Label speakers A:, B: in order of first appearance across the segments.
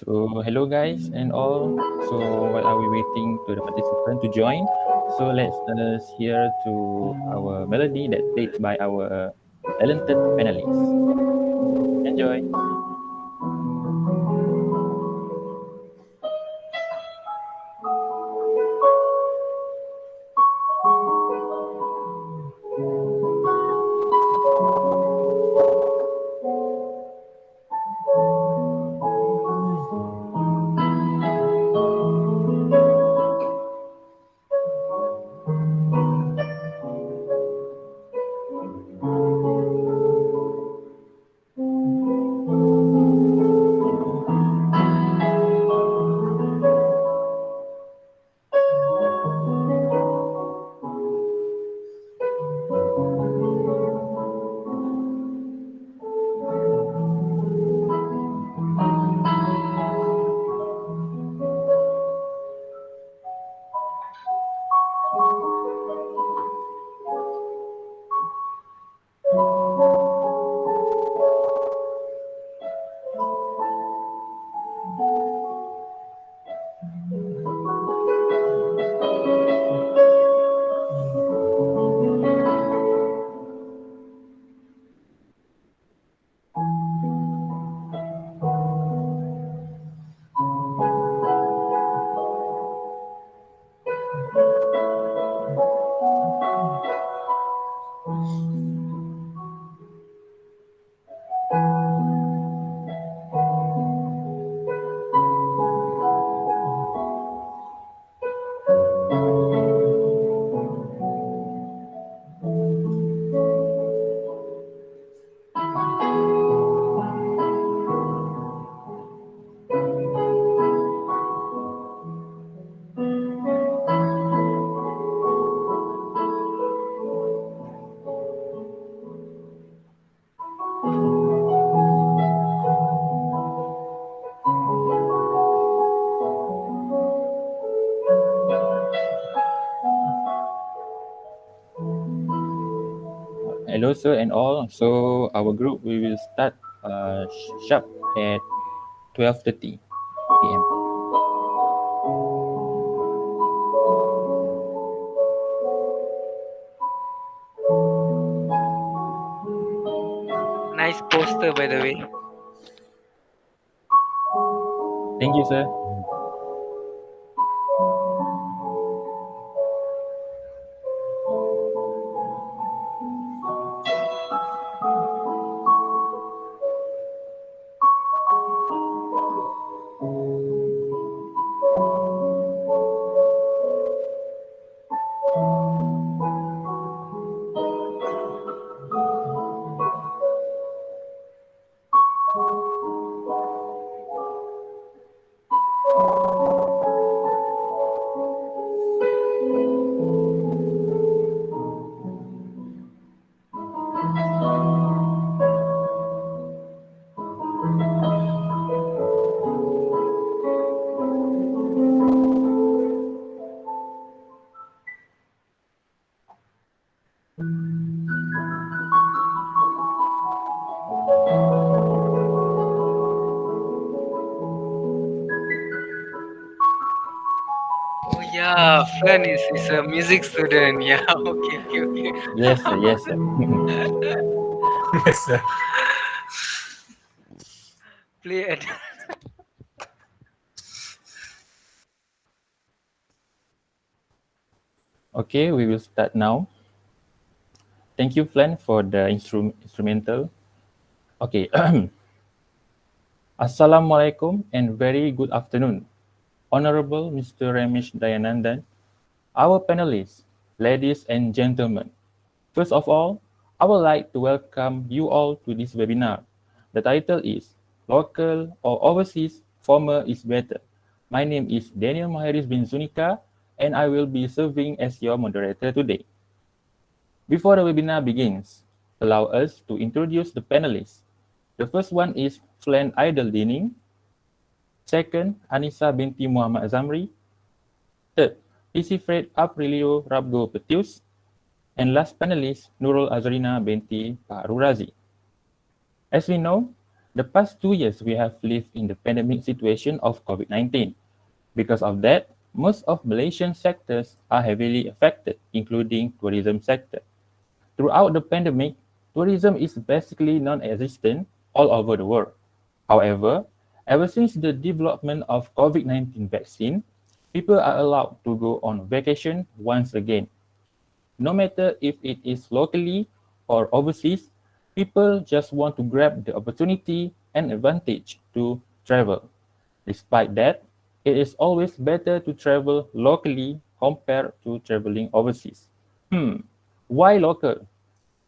A: So hello guys and all. So while are we waiting to the participant to join, so let's us hear to our melody that played by our talented panelists. Enjoy. Hello sir and all. So our group we will start sharp at 12:30 p.m.
B: Nice poster, by the way.
A: Thank you sir.
B: Oh yeah, Flenn is a music student. Yeah, okay.
A: Yes sir. Yes sir.
C: Yes, sir.
B: Play it.
A: Okay, we will start now. Thank you, Flan, for the instrumental. Okay. Assalamualaikum and very good afternoon. Honorable Mr. Ramesh Dayanandan, our panelists, ladies and gentlemen. First of all, I would like to welcome you all to this webinar. The title is Local or Overseas Former is Better. My name is Daniel MUHAIRIZ bin ZUNIKA and I will be serving as your moderator today. Before the webinar begins, allow us to introduce the panelists. The first one is FLENN AYDELL Dining. Second, ANISAH binti Muhammad ZAMRI. Third, Aprleo Rabgo. And last panelist, NURUL AZRINA binti PAKHARU RAZI. As we know, The past 2 years we have lived in the pandemic situation of COVID-19. Because of that, most of Malaysian sectors are heavily affected, including tourism sector. Throughout the pandemic, tourism is basically non-existent all over the world. However, ever since the development of COVID-19 vaccine, people are allowed to go on vacation once again. No matter if it is locally or overseas, people just want to grab the opportunity and advantage to travel. Despite that, it is always better to travel locally compared to traveling overseas. Why local?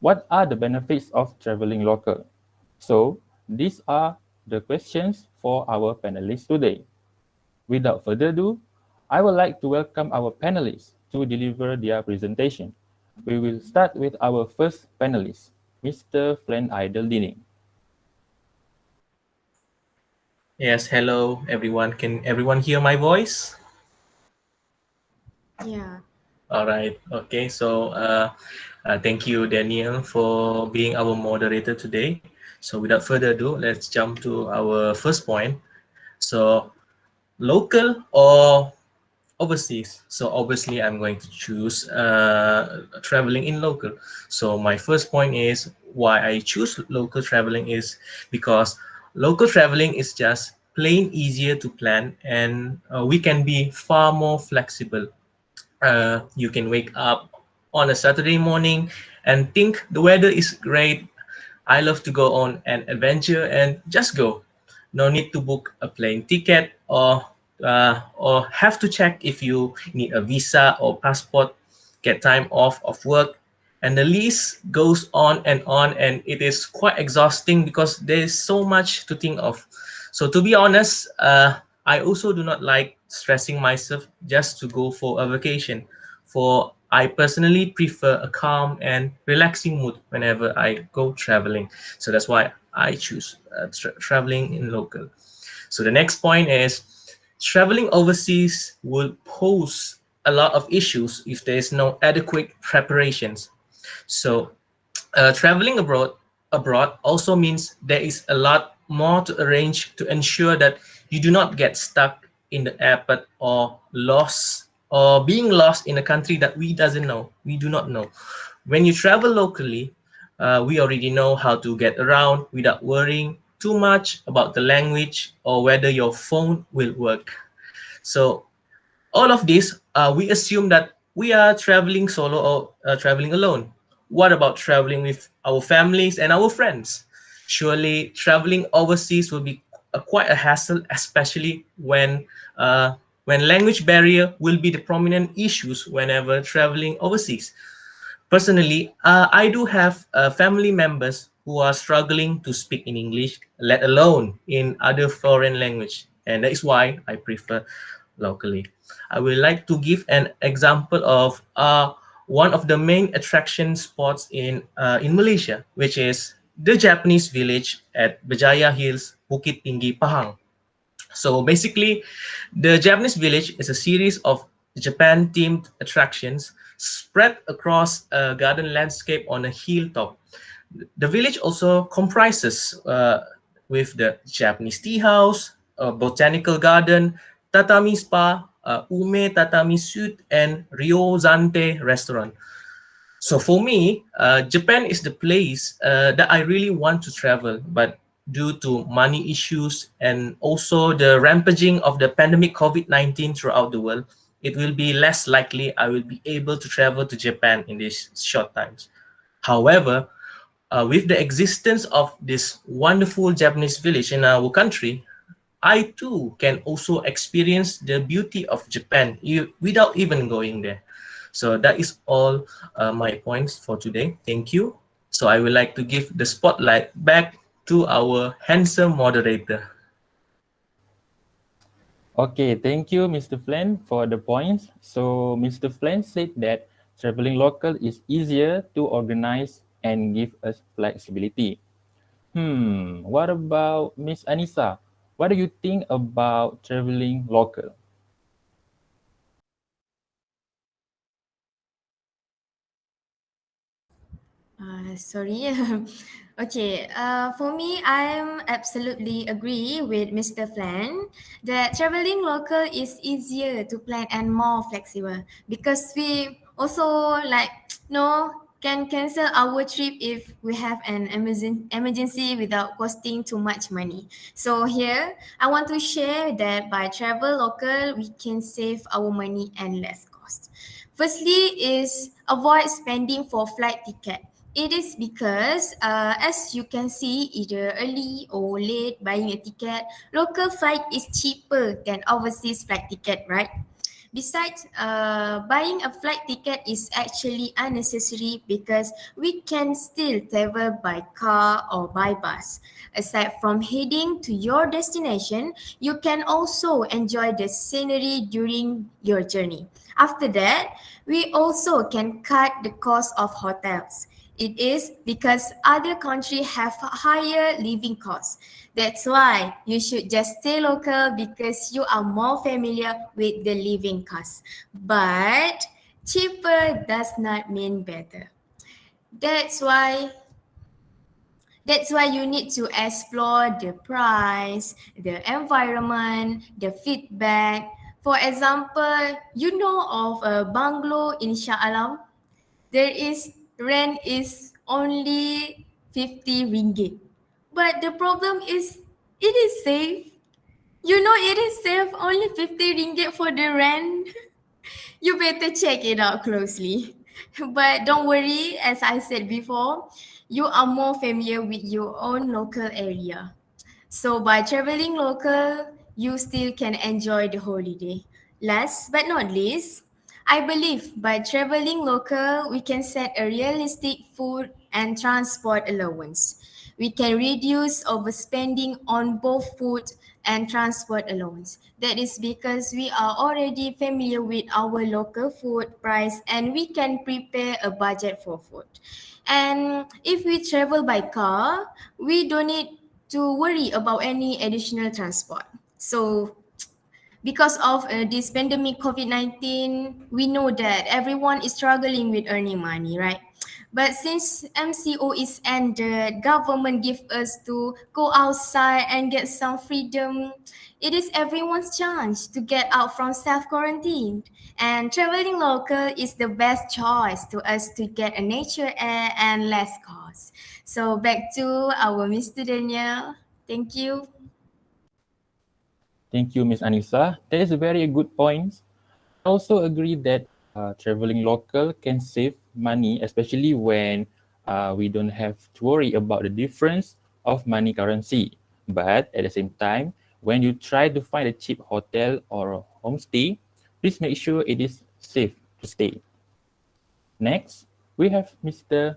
A: What are the benefits of traveling local? So, these are the questions for our panelists today. Without further ado, I would like to welcome our panelists to deliver their presentation. We will start with our first panelist, Mr. FLENN Dining.
C: Yes, hello everyone. Can everyone hear my voice?
D: Yeah.
C: All right. Okay. So, thank you, Daniel, for being our moderator today. So, without further ado, let's jump to our first point. So, local or overseas? So, obviously, I'm going to choose traveling in local. So, my first point is why I choose local traveling is because local traveling is just plain easier to plan, and we can be far more flexible. You can wake up on a Saturday morning and think the weather is great. I love to go on an adventure and just go. No need to book a plane ticket or have to check if you need a visa or passport, get time off of work, and the list goes on, and it is quite exhausting because there is so much to think of. So to be honest, I also do not like stressing myself just to go for a vacation. For I personally prefer a calm and relaxing mood whenever I go traveling. So that's why I choose traveling in local. So the next point is traveling overseas will pose a lot of issues if there is no adequate preparations. So traveling abroad also means there is a lot more to arrange to ensure that you do not get stuck in the airport or lost or being lost in a country that we do not know. When you travel locally, we already know how to get around without worrying too much about the language or whether your phone will work. So all of this, we assume that we are traveling solo or traveling alone. What about traveling with our families and our friends? Surely traveling overseas will be quite a hassle, especially when language barrier will be the prominent issues whenever traveling overseas. Personally, I do have family members who are struggling to speak in English, let alone in other foreign language, and that is why I prefer locally. I would like to give an example of one of the main attraction spots in Malaysia, which is the Japanese village at Berjaya Hills, Bukit Tinggi, Pahang. So basically, the Japanese village is a series of Japan themed attractions spread across a garden landscape on a hilltop. The village also comprises with the Japanese tea house, a botanical garden, tatami spa, ume tatami suite, and Ryozante restaurant. So for me, Japan is the place that I really want to travel, but due to money issues and also the rampaging of the pandemic COVID-19 throughout the world, it will be less likely I will be able to travel to Japan in these short times. However, with the existence of this wonderful Japanese village in our country, I too can also experience the beauty of Japan without even going there. So that is all my points for today. Thank you. So I would like to give the spotlight back to our handsome moderator.
A: Okay, thank you, Mr. Flynn, for the points. So, Mr. Flynn said that traveling local is easier to organize and give us flexibility. What about Miss Anissa? What do you think about traveling local?
D: Sorry. Okay. For me, I'm absolutely agree with Mr. Flan that traveling local is easier to plan and more flexible because we also like can cancel our trip if we have an emergency without costing too much money. So here, I want to share that by travel local, we can save our money and less cost. Firstly, is avoid spending for flight ticket. It is because, as you can see, either early or late buying a ticket, local flight is cheaper than overseas flight ticket, right? Besides, buying a flight ticket is actually unnecessary because we can still travel by car or by bus. Aside from heading to your destination, you can also enjoy the scenery during your journey. After that, we also can cut the cost of hotels. It is because other countries have higher living costs. That's why you should just stay local because you are more familiar with the living costs. But cheaper does not mean better. That's why that's why you need to explore the price, the environment, the feedback. For example, you know of a bungalow in Shah Alam? There is rent is only 50 ringgit. But the problem is it is safe. You know it is safe only 50 ringgit for the rent. You better check it out closely. But don't worry, as I said before, you are more familiar with your own local area. So by traveling local, you still can enjoy the holiday. Last but not least, I believe by traveling local, we can set a realistic food and transport allowance. We can reduce overspending on both food and transport allowance. That is because we are already familiar with our local food price and we can prepare a budget for food. And if we travel by car, we don't need to worry about any additional transport. So because of this pandemic COVID-19, we know that everyone is struggling with earning money, right? But since MCO is ended, government give us to go outside and get some freedom. It is everyone's chance to get out from self-quarantine. And traveling local is the best choice to us to get a nature air and less cost. So back to our Mr. Daniel. Thank you.
A: Thank you, Miss Anissa. That is a very good point. I also agree that traveling local can save money, especially when we don't have to worry about the difference of money currency. But at the same time, when you try to find a cheap hotel or a homestay, please make sure it is safe to stay. Next, we have Mr.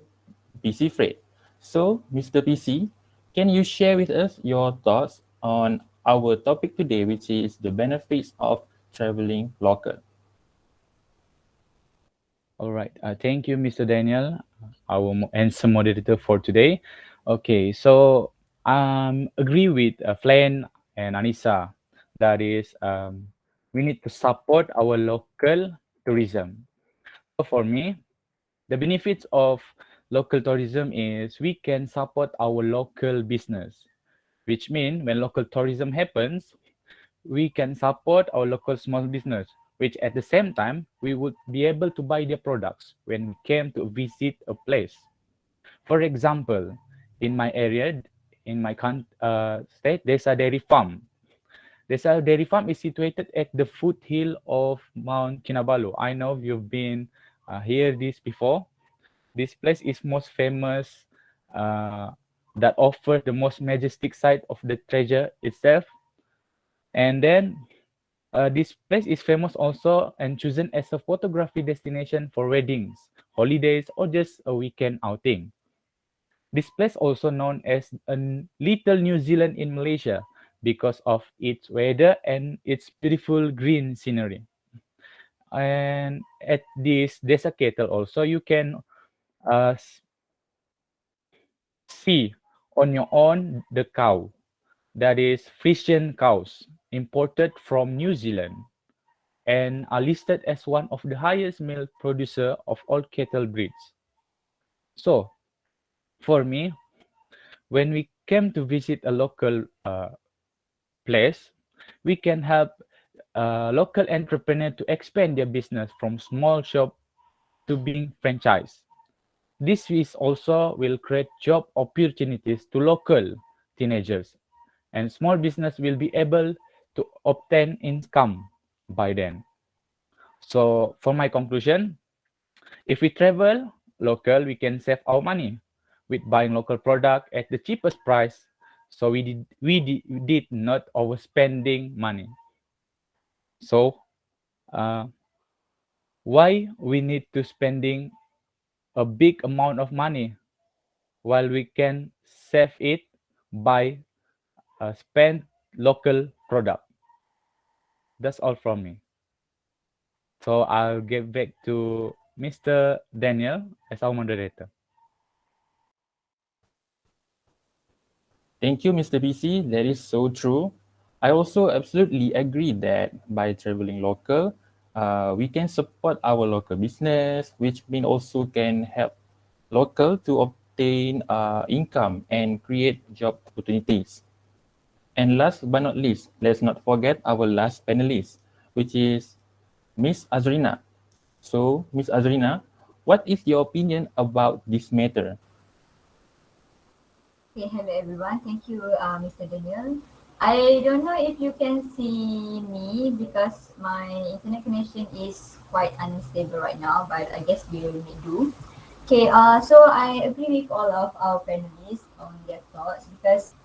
A: PC Fred. So, Mr. PC, can you share with us your thoughts on our topic today, which is the benefits of traveling local?
E: All right. Thank you, Mr. Daniel, our handsome moderator for today. Okay, so agree with FLENN and ANISAH. That is, we need to support our local tourism. So for me, the benefits of local tourism is we can support our local business, which means when local tourism happens, we can support our local small business, which at the same time, we would be able to buy their products when we came to visit a place. For example, in my area, in my state, there's a dairy farm. There's a dairy farm is situated at the foothill of Mount Kinabalu. I know you've been here this before. This place is most famous that offers the most majestic sight of the treasure itself. And then this place is famous also and chosen as a photography destination for weddings, holidays, or just a weekend outing. This place also known as a little New Zealand in Malaysia because of its weather and its beautiful green scenery. And at this desert cattle also you can see on your own the cow that is Frisian cows imported from New Zealand and are listed as one of the highest milk producer of all cattle breeds. So For me, when we came to visit a local place, we can help local entrepreneur to expand their business from small shop to being franchise. This is also will create job opportunities to local teenagers, and small business will be able to obtain income by then. So for my conclusion, if we travel local, we can save our money with buying local product at the cheapest price. So we did not overspending money. So why we need to spending a big amount of money while we can save it by spend local product? That's all from me. So I'll get back to Mr. Daniel as our moderator.
A: Thank you, Mr. BC. That is so true. I also absolutely agree that by traveling local, we can support our local business, which mean also can help local to obtain income and create job opportunities. And last but not least, let's not forget our last panelist, which is Miss Azrina. So, Miss Azrina, what is your opinion about this matter?
F: Okay, hello everyone. Thank you, Mr. Daniel. I don't know if you can see me because my internet connection is quite unstable right now, but I guess we will do. Okay, so I agree with all of our panelists on their thoughts because,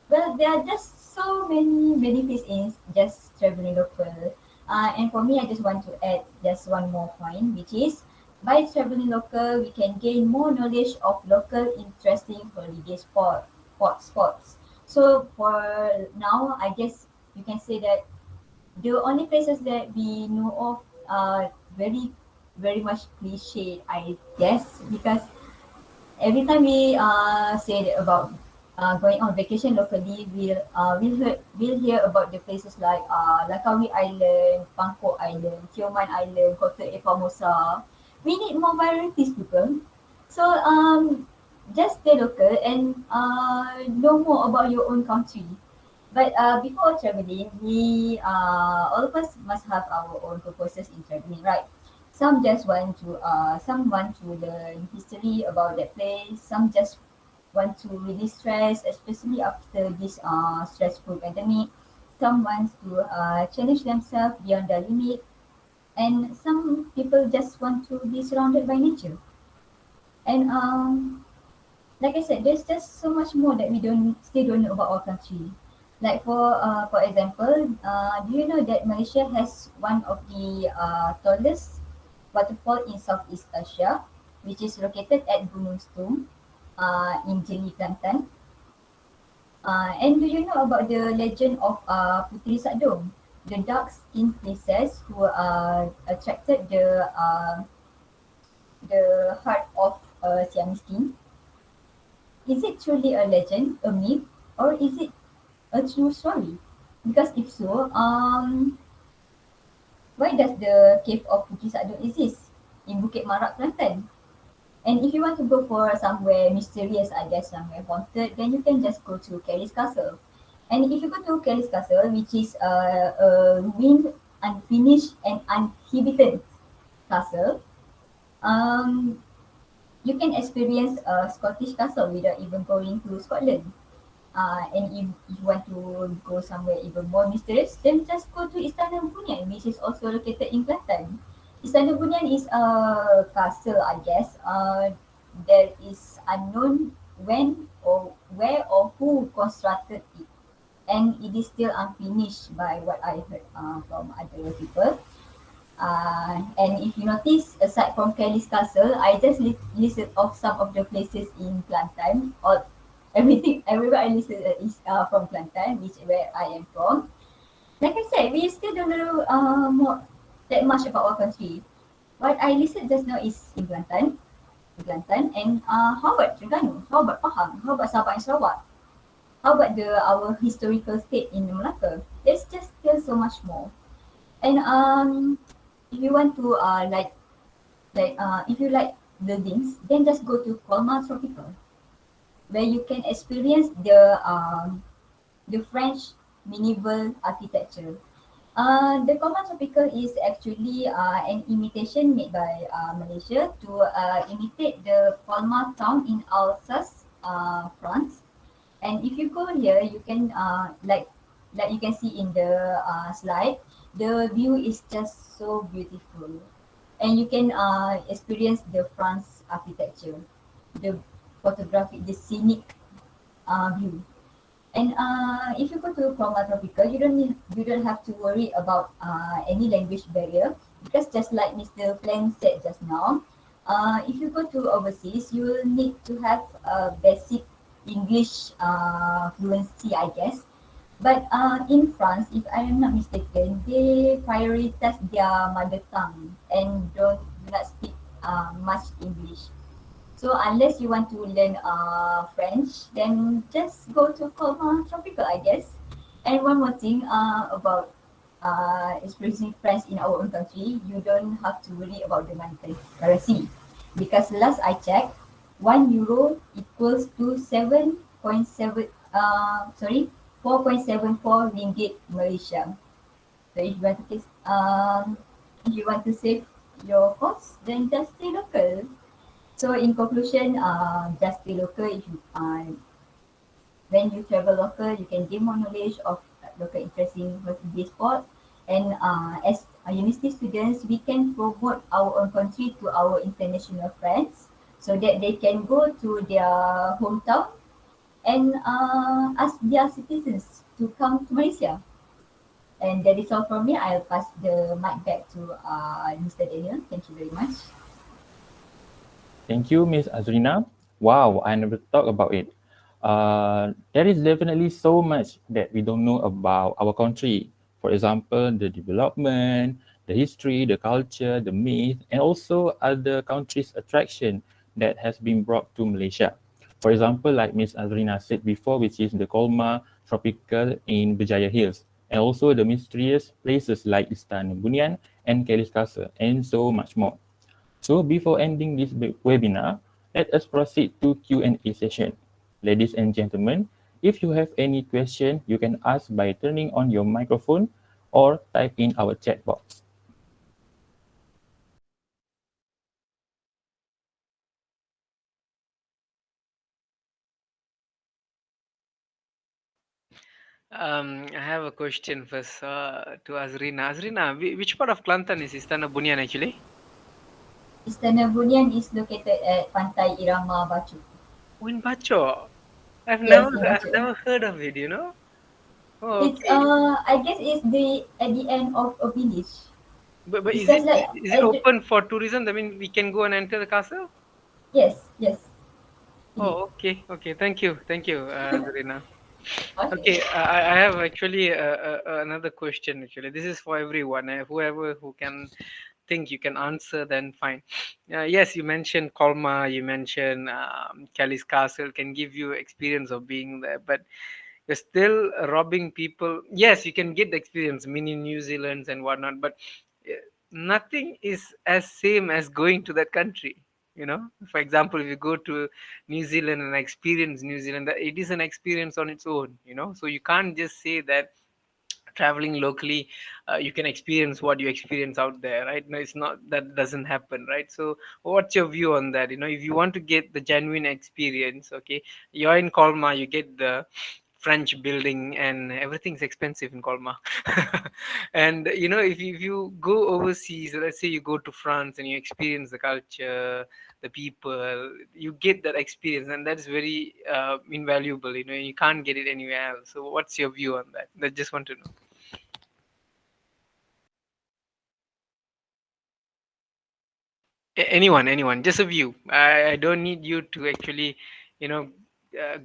F: well, there are just so many benefits in just traveling local. And for me, I just want to add just one more point, which is by traveling local, we can gain more knowledge of local interesting holiday spots. So for now, I guess you can say that the only places that we know of are very much cliche, I guess, because every time we say that about going on vacation locally, we'll hear about the places like Langkawi Island, Bangkok Island, Tioman Island, Kota Formosa. We need more varieties, people. So just stay local and know more about your own country. But before traveling, we all of us must have our own purposes in traveling, right? Some want to learn history about that place. Some just want to release stress, especially after this stressful pandemic. Some want to challenge themselves beyond their limit, and some people just want to be surrounded by nature. And like I said, there's just so much more that we still don't know about our country. Like for example, do you know that Malaysia has one of the tallest waterfall in Southeast Asia, which is located at Gunung Stung in Jeli, Kelantan. And do you know about the legend of Puteri Sadong, the dark-skinned princess who attracted the heart of Siamese king? Is it truly a legend, a myth, or is it a true story? Because if so, why does the cave of Puteri Sadong exist in Bukit Marak, Kelantan? And if you want to go for somewhere mysterious, I guess somewhere haunted, then you can just go to Kelly's Castle. And if you go to Kelly's Castle, which is a ruined, unfinished, and uninhabited castle, you can experience a Scottish castle without even going to Scotland. And if you want to go somewhere even more mysterious, then just go to Istana Bunian, which is also located in Kelantan. Istana Bunian is a castle, I guess. There is unknown when or where or who constructed it, and it is still unfinished by what I heard from other people. And if you notice, aside from Kelly's Castle, I just listed off some of the places in Kelantan. Or everywhere I listed is from Kelantan, which where I am from. Like I said, we still don't know that much about our country. What I listed just now is in Kelantan, and how about Terengganu? How about Pahang? How about Sabah and Sarawak? How about our historical state in Melaka? There's just still so much more. And if you want to if you like buildings, then just go to Colmar Tropical. where you can experience the French medieval architecture. The Common Tropical is actually an imitation made by Malaysia to imitate the Colmar town in Alsace, France. And if you go here, you can like you can see in the slide, the view is just so beautiful, and you can experience the France architecture, the photographic, the scenic view. And if you go to Chroma Tropical, you don't have to worry about any language barrier, because just like Mr. Flenn said just now, if you go to overseas, you will need to have a basic English fluency, I guess. But in France, if I am not mistaken, they prioritize their mother tongue and do not speak much English. So unless you want to learn French, then just go to Colmar Tropical, I guess. And one more thing about experiencing French in our own country, you don't have to worry about the monetary currency, because last I checked, €1 equals to 4.74 ringgit Malaysia. So if you want to save your costs, then just stay local. So in conclusion, just stay local. If you, when you travel local, you can gain more knowledge of local interesting holiday spots. And as university students, we can promote our own country to our international friends, so that they can go to their hometown and ask their citizens to come to Malaysia. And that is all from me. I'll pass the mic back to Mr. Daniel. Thank you very much.
A: Thank you, Miss Azrina. Wow, I never thought about it. There is definitely so much that we don't know about our country. For example, the development, the history, the culture, the myth, and also other countries' attraction that has been brought to Malaysia. For example, like Miss Azrina said before, which is the Kolma Tropical in Berjaya Hills, and also the mysterious places like Istana Bunian and Kelly's Castle, and so much more. So before ending this webinar, let us proceed to Q&A session. Ladies and gentlemen, if you have any question, you can ask by turning on your microphone or type in our chat box.
B: I have a question first to Azrina. Azrina, which part of Kelantan is Istana Bunian actually?
F: Istana Bunian is located at Pantai Irama Bachu.
B: Oh, in Bacho. I've
F: Yes,
B: never
F: in
B: I've
F: Bachu.
B: never heard of it, you know. Oh,
F: It's
B: okay.
F: I guess it's at the end of a village.
B: But
F: It's
B: is
F: just
B: it
F: like
B: is it open for tourism? I mean, we can go and enter the castle?
F: yes. It is.
B: Oh, okay. Thank you, Zarina.
F: Okay.
B: Okay, I have actually another question. Actually, this is for everyone. Whoever who can think you can answer, then fine. Yes, you mentioned Colma, you mentioned Kelly's Castle can give you experience of being there, but you're still robbing people. Yes, you can get the experience, mini New Zealands and whatnot, but uh, nothing is as same as going to that country. You know, for example, if you go to New Zealand and experience New Zealand, that it is an experience on its own. You know, so you can't just say that traveling locally you can experience what you experience out there, right? No, it's not, that doesn't happen, right? So what's your view on that? You know, if you want to get the genuine experience, okay, you're in Colma, you get the French building and everything's expensive in Colma. And you know, if you go overseas, let's say you go to France and you experience the culture, the people, you get that experience, and that's very invaluable. You know, you can't get it anywhere else. So what's your view on that? I just want to know. Anyone, just a view. I don't need you to actually, you know,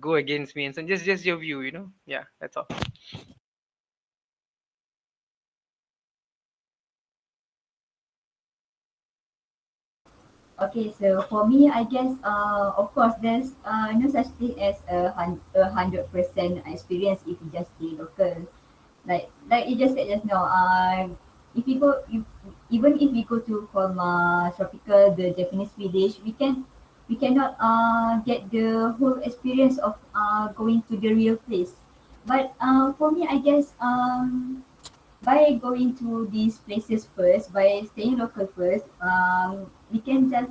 B: go against me and so just your view, you know. Yeah, that's all.
F: Okay, so for me, I guess, of course, there's no such thing as a 100% experience if you just stay local. Like you just said just now, if you go, if, even if we go to Colma Tropical, the Japanese village, we can we cannot get the whole experience of going to the real place. But for me, I guess by going to these places first, by staying local first, we can just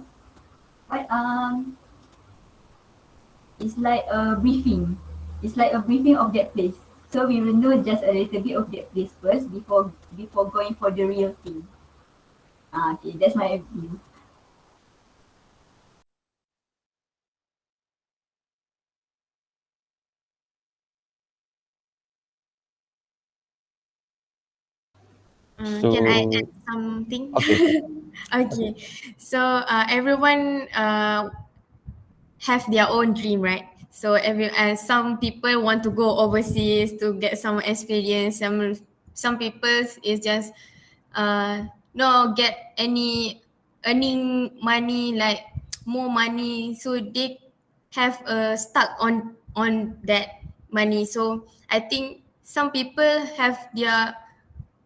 F: what it's like a briefing. It's like a briefing of that place. So we will know just a little bit of that place first before going for the real thing. Okay, that's my view.
D: Can I
A: So,
D: add something?
A: okay.
D: Okay, so everyone have their own dream, right? So some people want to go overseas to get some experience. Some people is just no get any earning money like more money, so they have stuck on that money. So I think some people have their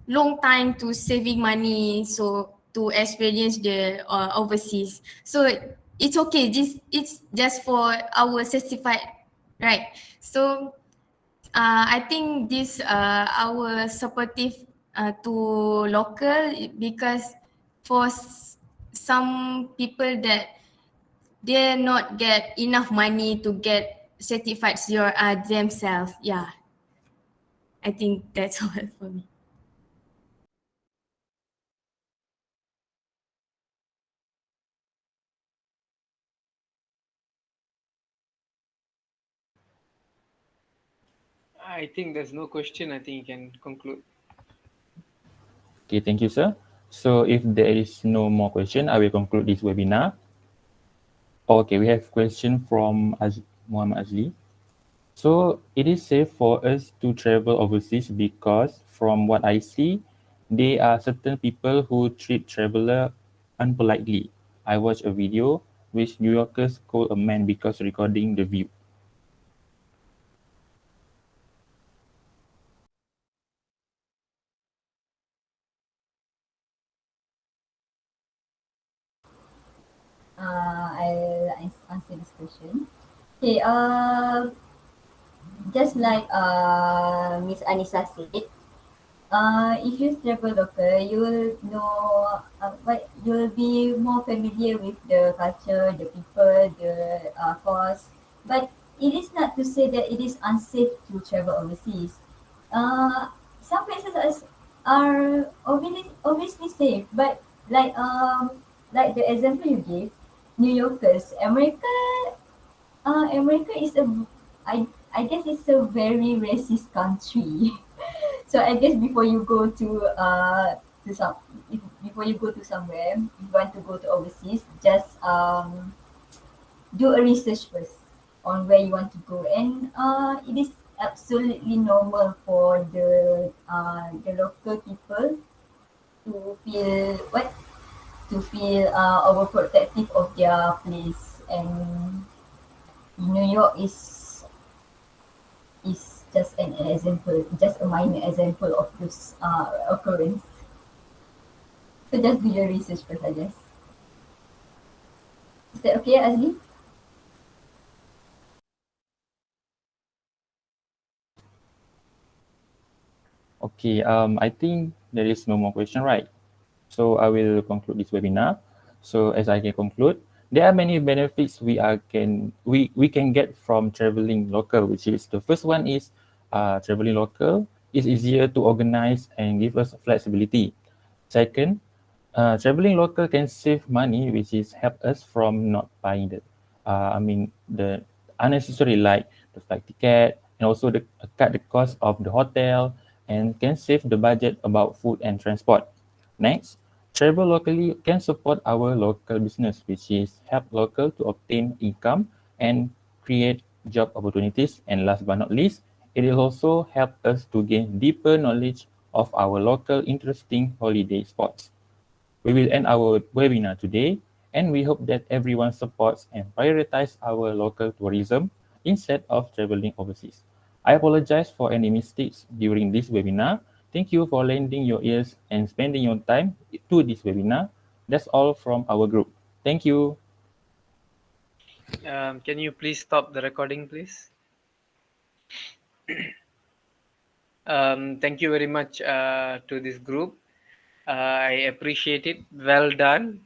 D: long time to saving money so to experience the overseas. So it's okay. It's just for our certified, right? So I think this our supportive to local because for some people that they not get enough money to get certified themselves. Yeah, I think that's all for me.
B: I think there's no question. I think you can conclude.
A: Okay, thank you, sir. So if there is no more question, I will conclude this webinar. Okay, we have question from Muhammad Azli. So it is safe for us to travel overseas because from what I see, there are certain people who treat traveler unpolitely. I watched a video which New Yorkers call a man because recording the view.
F: I'll answer this question. Okay, just like Miss Anisa said, if you travel local, you will know, but you will be more familiar with the culture, the people, the cost. But it is not to say that it is unsafe to travel overseas. Uh, some places are obviously safe, but like the example you gave, New Yorkers, America is I guess it's a very racist country. So I guess before you go to some before you go to somewhere, if you want to go to overseas, just do a research first on where you want to go, and it is absolutely normal for the local people to feel overprotective of their place, and New York is just an example, just a minor example of this occurrence. So just do your research first, I guess. Is that okay, Azli?
A: Okay, I think there is no more question, right? So I will conclude this webinar. So as I can conclude, there are many benefits we can get from traveling local, which is the first one is traveling local is easier to organize and give us flexibility. Second, traveling local can save money, which is help us from not buying the unnecessary like the flight ticket and also the cut the cost of the hotel and can save the budget about food and transport. Next, travel locally can support our local business, which is help local to obtain income and create job opportunities. And last but not least, it will also help us to gain deeper knowledge of our local interesting holiday spots. We will end our webinar today, and we hope that everyone supports and prioritize our local tourism instead of traveling overseas. I apologize for any mistakes during this webinar. Thank you for lending your ears and spending your time to this webinar. That's all from our group. Thank you.
B: Can you please stop the recording, please? Thank you very much to this group. I appreciate it. Well done.